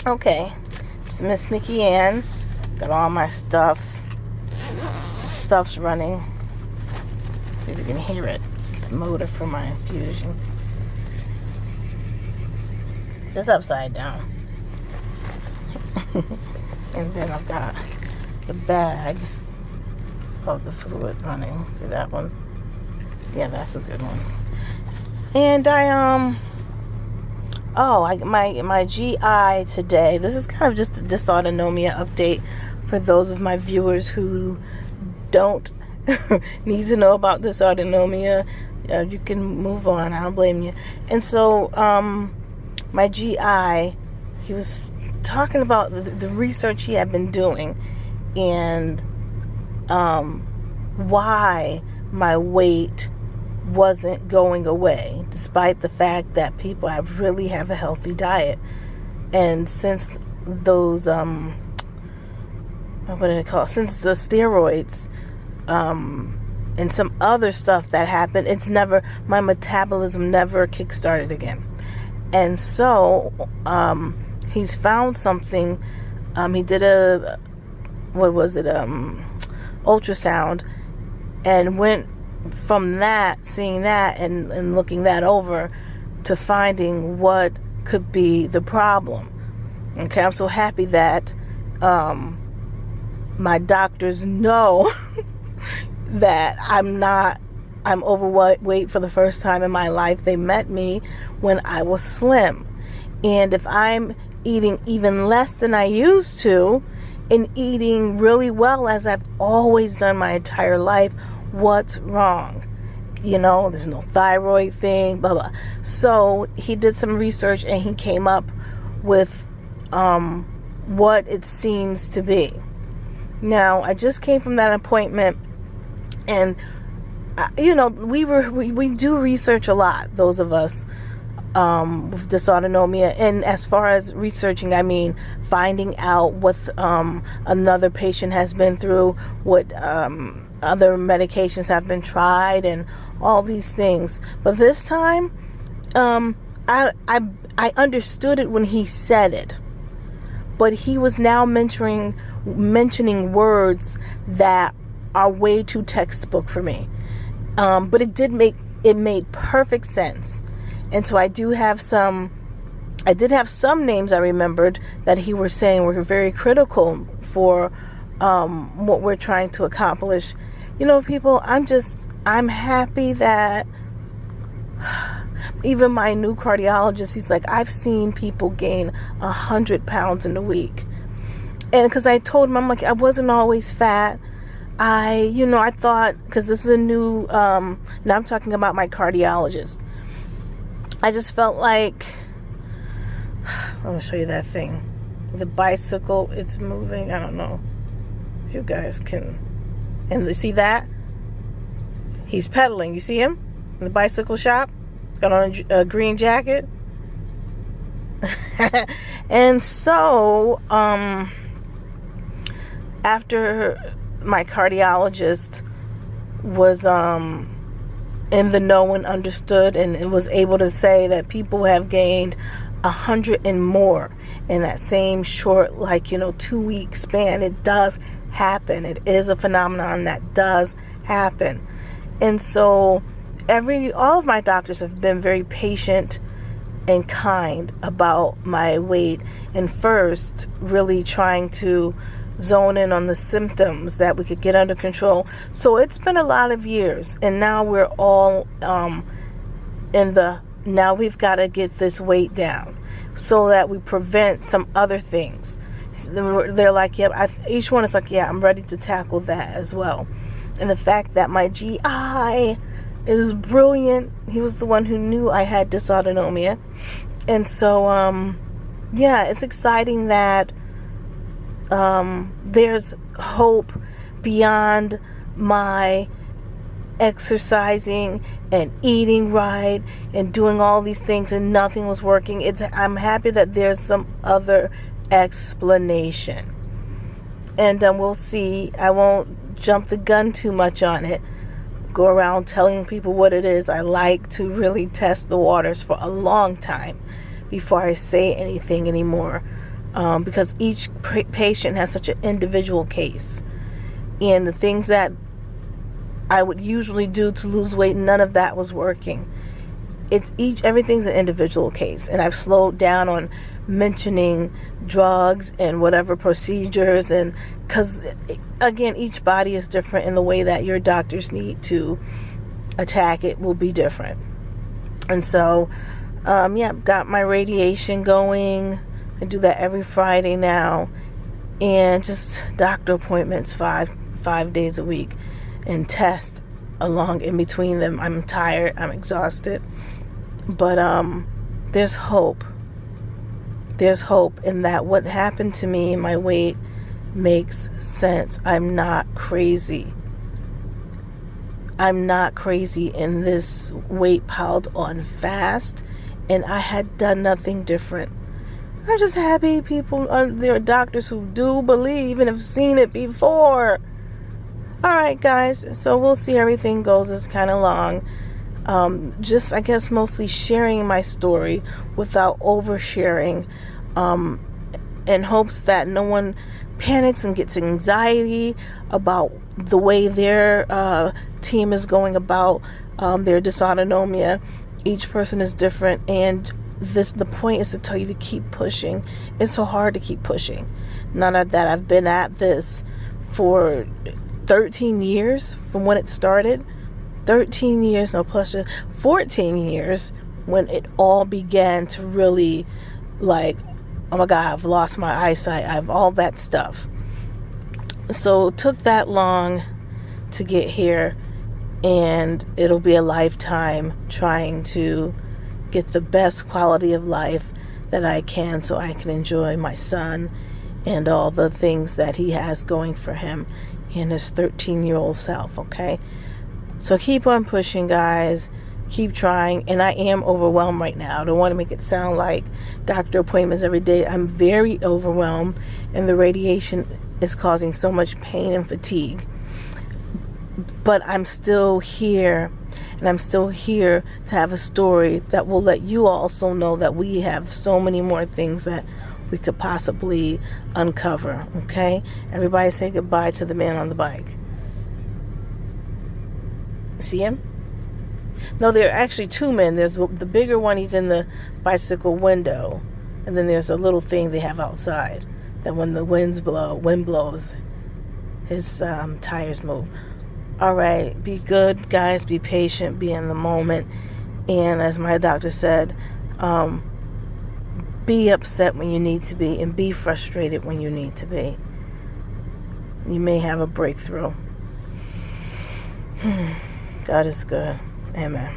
Okay, it's MissNikkiAnn. Got all my stuff. Stuff's running. See if you can hear it. The motor for my infusion. It's upside down. And then I've got the bag of the fluid running. See that one? Yeah, that's a good one. And my GI today. This is kind of just a dysautonomia update for those of my viewers who don't need to know about dysautonomia. You can move on. I don't blame you. And so, my GI, he was talking about the research he had been doing and why my weight wasn't going away, despite the fact that people really have a healthy diet. And since those since the steroids and some other stuff that happened, my metabolism never kick-started again. And so he's found something. He did ultrasound, and went from that, seeing that and looking that over, to finding what could be the problem. Okay, I'm so happy that my doctors know that I'm overweight for the first time in my life. They met me when I was slim. And if I'm eating even less than I used to and eating really well as I've always done my entire life, what's wrong? There's no thyroid thing, blah, blah. So he did some research and he came up with what it seems to be. Now, I just came from that appointment, and we do research a lot, those of us with dysautonomia. And as far as researching, I mean finding out what another patient has been through, what other medications have been tried, and all these things. But this time, I understood it when he said it, but he was now mentioning words that are way too textbook for me. But it made perfect sense. And so I did have some names I remembered that he was saying were very critical for what we're trying to accomplish. People, I'm happy that even my new cardiologist, he's like, I've seen people gain 100 pounds in a week. And because I told him, I'm like, I wasn't always fat. I thought, because this is a new, now I'm talking about my cardiologist. I just felt like, I'm going to show you that thing. The bicycle, it's moving. I don't know if you guys can. And you see that? He's pedaling. You see him in the bicycle shop? He's got on a green jacket. And so, after my cardiologist was in the know and understood, and it was able to say that people have gained 100 and more in that same short 2-week span. It does happen. It is a phenomenon that does happen. And so all of my doctors have been very patient and kind about my weight, and first really trying to zone in on the symptoms that we could get under control. So it's been a lot of years, and now we're all now we've got to get this weight down so that we prevent some other things. They're like, yeah, each one is like, yeah, I'm ready to tackle that as well. And the fact that my GI is brilliant. He was the one who knew I had dysautonomia. And so, yeah, it's exciting that there's hope beyond my exercising and eating right and doing all these things and nothing was working. I'm happy that there's some other explanation. And we'll see. I won't jump the gun too much on it. Go around telling people what it is. I like to really test the waters for a long time before I say anything anymore. because each patient has such an individual case. And the things that I would usually do to lose weight, none of that was working. Everything's an individual case, and I've slowed down on mentioning drugs and whatever procedures, and because again, each body is different, and the way that your doctors need to attack it will be different. And so got my radiation going. I do that every Friday now, and just doctor appointments five days a week, and test along in between them. I'm tired, I'm exhausted, but there's hope. There's hope in that what happened to me, my weight, makes sense. I'm not crazy. I'm not crazy, and this weight piled on fast, and I had done nothing different. I'm just happy there are doctors who do believe and have seen it before. Alright guys, so we'll see how everything goes. It's kind of long. Just, I guess, mostly sharing my story without oversharing, in hopes that no one panics and gets anxiety about the way their team is going about their dysautonomia. Each person is different, and the point is to tell you to keep pushing. It's so hard to keep pushing. None of that. I've been at this for 13 years from when it started. 13 years, no, plus 14 years when it all began to really, like, oh my God, I've lost my eyesight. I have all that stuff. So it took that long to get here, and it'll be a lifetime trying to get the best quality of life that I can, so I can enjoy my son and all the things that he has going for him and his 13-year-old self, okay? So keep on pushing, guys. Keep trying. And I am overwhelmed right now. I don't want to make it sound like doctor appointments every day. I'm very overwhelmed, and the radiation is causing so much pain and fatigue. But I'm still here, and I'm still here to have a story that will let you also know that we have so many more things that we could possibly uncover, okay? Everybody say goodbye to the man on the bike. See him? No, there are actually two men. There's the bigger one, he's in the bicycle window, and then there's a little thing they have outside that when the wind blows, his tires move. All right, be good, guys. Be patient. Be in the moment. And as my doctor said, be upset when you need to be, and be frustrated when you need to be. You may have a breakthrough. God is good. Amen.